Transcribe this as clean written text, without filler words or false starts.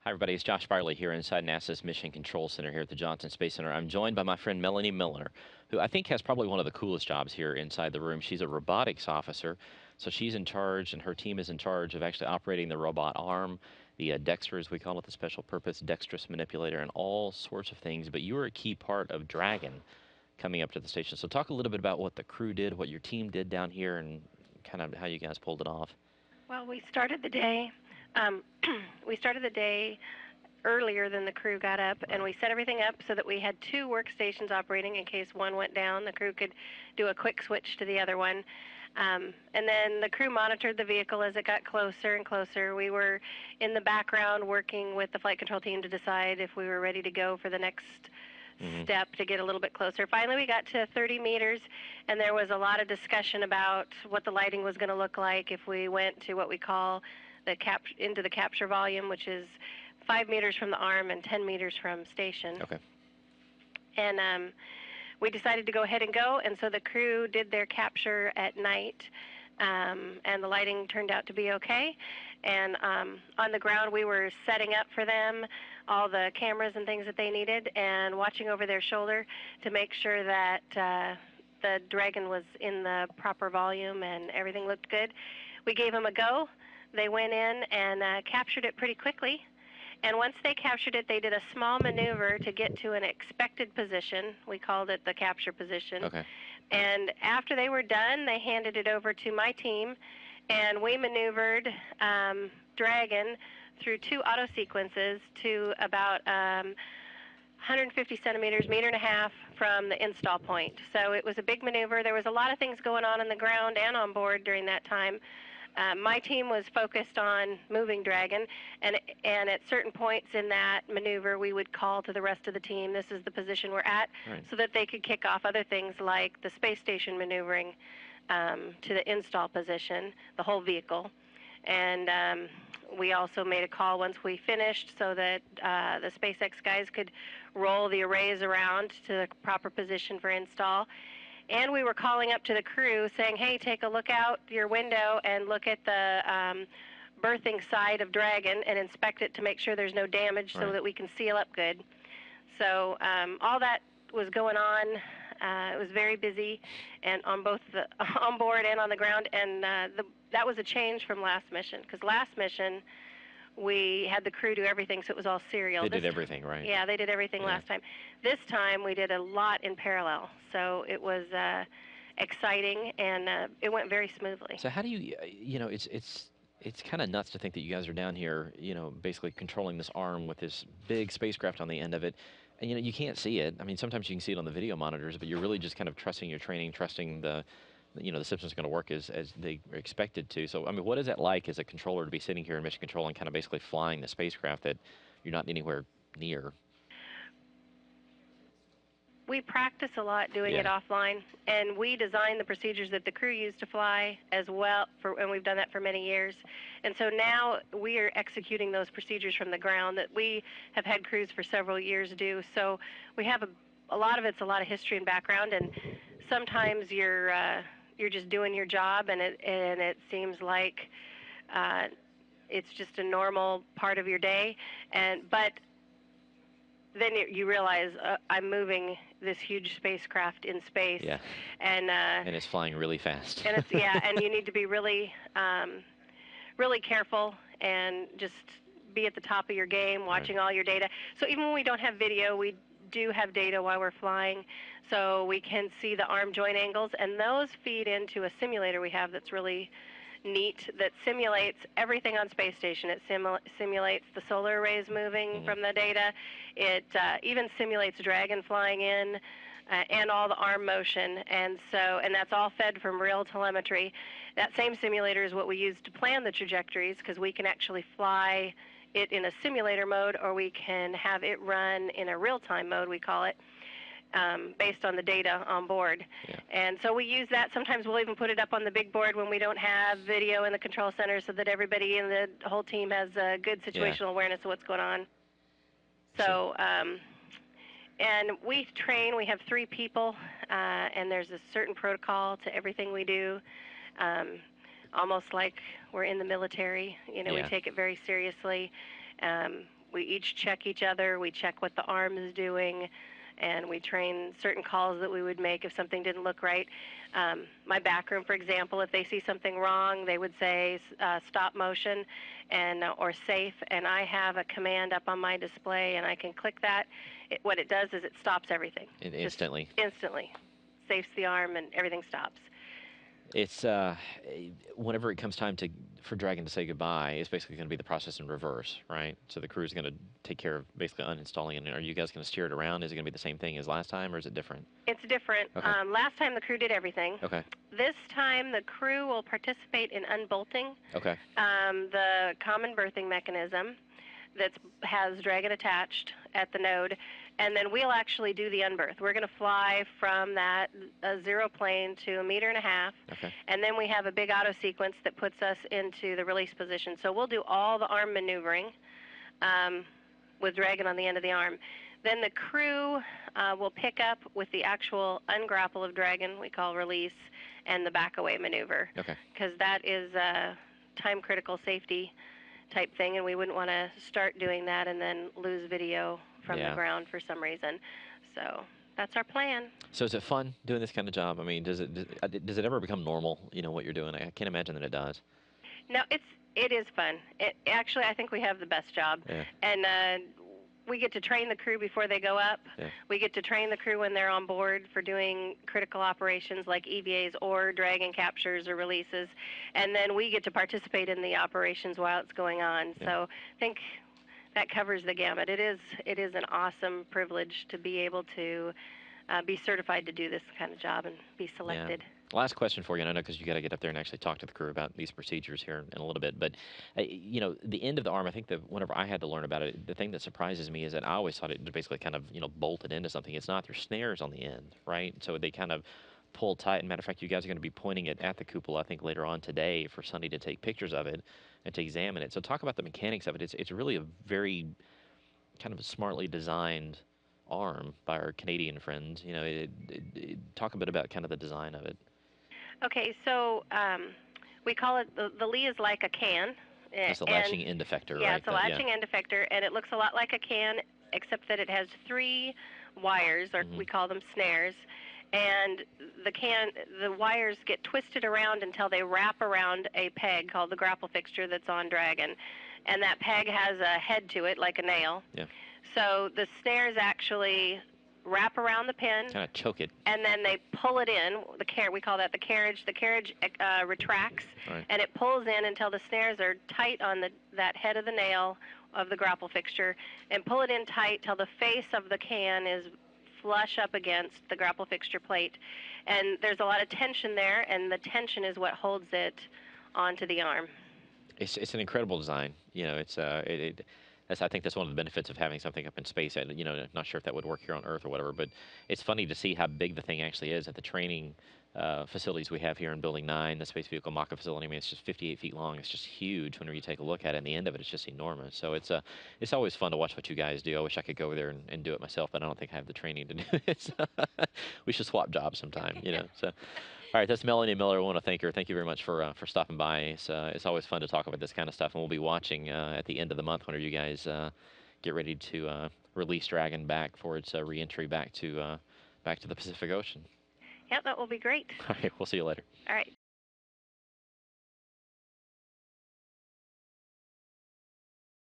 Hi, everybody. It's Josh Byerly here inside NASA's Mission Control Center here at the Johnson Space Center. I'm joined by my friend Melanie Miller, who I think has probably one of the coolest jobs here inside the room. She's a robotics officer, so she's in charge, and her team is in charge of actually operating the robot arm, the Dexter, as we call it, the special purpose dexterous manipulator, and all sorts of things. But you were a key part of Dragon coming up to the station. So talk a little bit about what the crew did, what your team did down here, and kind of how you guys pulled it off. Well, we started the day. We started the day earlier than the crew got up, and we set everything up so that we had two workstations operating in case one went down. The crew could do a quick switch to the other one. And then the crew monitored the vehicle as it got closer and closer. We were in the background working with the flight control team to decide if we were ready to go for the next step to get a little bit closer. Finally, we got to 30 meters, and there was a lot of discussion about what the lighting was going to look like if we went to what we call into the capture volume, which is 5 meters from the arm and 10 meters from station. Okay. And we decided to go ahead and go, and so the crew did their capture at night, and the lighting turned out to be okay. And on the ground, we were setting up for them all the cameras and things that they needed and watching over their shoulder to make sure that the Dragon was in the proper volume and everything looked good. We gave them a go. They went in and captured it pretty quickly. And once they captured it, they did a small maneuver to get to an expected position. We called it the capture position. Okay. And after they were done, they handed it over to my team, and we maneuvered Dragon through two auto sequences to about 150 centimeters, meter and a half from the install point. So it was a big maneuver. There was a lot of things going on the ground and on board during that time. My team was focused on moving Dragon, and at certain points in that maneuver, we would call to the rest of the team, this is the position we're at, Right. so that they could kick off other things like the space station maneuvering to the install position, the whole vehicle. And we also made a call once we finished so that the SpaceX guys could roll the arrays around to the proper position for install. And we were calling up to the crew saying, hey, take a look out your window and look at the berthing side of Dragon and inspect it to make sure there's no damage so that we can seal up good. So all that was going on. It was very busy, and on both the on board and on the ground. And that was a change from last mission, because last mission we had the crew do everything, so it was all serial. They did everything, right? Yeah, they did everything last time. This time we did a lot in parallel, so it was exciting, and it went very smoothly. So how do you, it's kind of nuts to think that you guys are down here, basically controlling this arm with this big spacecraft on the end of it, and you can't see it. I mean, sometimes you can see it on the video monitors, but you're really just kind of trusting your training, trusting the system's going to work as they are expected to. So, I mean, what is it like as a controller to be sitting here in mission control and kind of basically flying the spacecraft that you're not anywhere near? We practice a lot doing it offline, and we design the procedures that the crew use to fly as well, and we've done that for many years. And so now we are executing those procedures from the ground that we have had crews for several years do. So we have a lot of history and background, and sometimes you're just doing your job, and it seems like it's just a normal part of your day, but then you realize I'm moving this huge spacecraft in space, and it's flying really fast. And it's and you need to be really, really careful and just be at the top of your game, watching all your data. So even when we don't have video, we do have data while we're flying, so we can see the arm joint angles, and those feed into a simulator we have that's really neat, that simulates everything on space station. It simulates the solar arrays moving from the data. It even simulates Dragon flying in and all the arm motion, and that's all fed from real telemetry. That same simulator is what we use to plan the trajectories, because we can actually fly it in a simulator mode, or we can have it run in a real-time mode, we call it, based on the data on board. And so we use that. Sometimes we'll even put it up on the big board when we don't have video in the control center, so that everybody in the whole team has a good situational awareness of what's going on. So, and we train. We have 3 people, and there's a certain protocol to everything we do, almost like we're in the military. We take it very seriously. We each check each other. We check what the arm is doing, and we train certain calls that we would make if something didn't look right. My back room, for example, if they see something wrong, they would say stop motion or safe, and I have a command up on my display, and I can click that. What it does is it stops everything. Instantly. Just instantly. Safes the arm, and everything stops. It's whenever it comes time for Dragon to say goodbye, it's basically going to be the process in reverse, right? So the crew is going to take care of basically uninstalling it. Are you guys going to steer it around? Is it going to be the same thing as last time, or is it different? It's different. Okay. Last time the crew did everything. Okay. This time the crew will participate in unbolting. Okay. The common berthing mechanism that has Dragon attached at the node, and then we'll actually do the unberth. We're going to fly from that zero plane to 1.5 meters, okay. And then we have a big auto sequence that puts us into the release position. So we'll do all the arm maneuvering with Dragon on the end of the arm. Then the crew will pick up with the actual ungrapple of Dragon, we call release, and the back away maneuver. Okay. Because that is a time-critical safety type thing, and we wouldn't want to start doing that and then lose video from the ground for some reason. So that's our plan. So is it fun doing this kind of job? I mean, does it ever become normal, what you're doing? I can't imagine that it does. No, it is fun. Actually, I think we have the best job. Yeah. And we get to train the crew before they go up. Yeah. We get to train the crew when they're on board for doing critical operations like EVAs or Dragon captures or releases. And then we get to participate in the operations while it's going on. Yeah. So I think that covers the gamut. It is an awesome privilege to be able to be certified to do this kind of job and be selected. Yeah. Last question for you, and I know because you got to get up there and actually talk to the crew about these procedures here in a little bit, but the end of the arm, I think that whenever I had to learn about it, the thing that surprises me is that I always thought it basically kind of bolted into something. It's not. There's snares on the end, right? So they kind of pull tight. And matter of fact, you guys are going to be pointing it at the cupola, I think, later on today for Sunday to take pictures of it and to examine it. So talk about the mechanics of it. It's really a very kind of smartly designed arm by our Canadian friends. Talk a bit about kind of the design of it. Okay, so we call it, the Lee is like a can. It's a latching end effector, right? Yeah, it's a latching end effector, and it looks a lot like a can, except that it has 3 wires, or we call them snares, and the wires get twisted around until they wrap around a peg called the grapple fixture that's on Dragon, and that peg has a head to it like a nail. Yeah. So the snares actually wrap around the pin, kind of choke it, and then they pull it in. We call that the carriage. The carriage retracts, right, and it pulls in until the snares are tight on that head of the nail of the grapple fixture, and pull it in tight till the face of the can is flush up against the grapple fixture plate. And there's a lot of tension there, and the tension is what holds it onto the arm. It's an incredible design. I think that's one of the benefits of having something up in space. Not sure if that would work here on Earth or whatever, but it's funny to see how big the thing actually is at the training facilities we have here in Building 9, the Space Vehicle Maka facility. I mean, it's just 58 feet long. It's just huge whenever you take a look at it, and the end of it is just enormous. So it's always fun to watch what you guys do. I wish I could go over there and do it myself, but I don't think I have the training to do it. So we should swap jobs sometime, So. All right, that's Melanie Miller. I want to thank her. Thank you very much for stopping by. It's always fun to talk about this kind of stuff, and we'll be watching at the end of the month whenever you guys get ready to release Dragon back for its re-entry back to the Pacific Ocean. Yeah, that will be great. All right, we'll see you later. All right.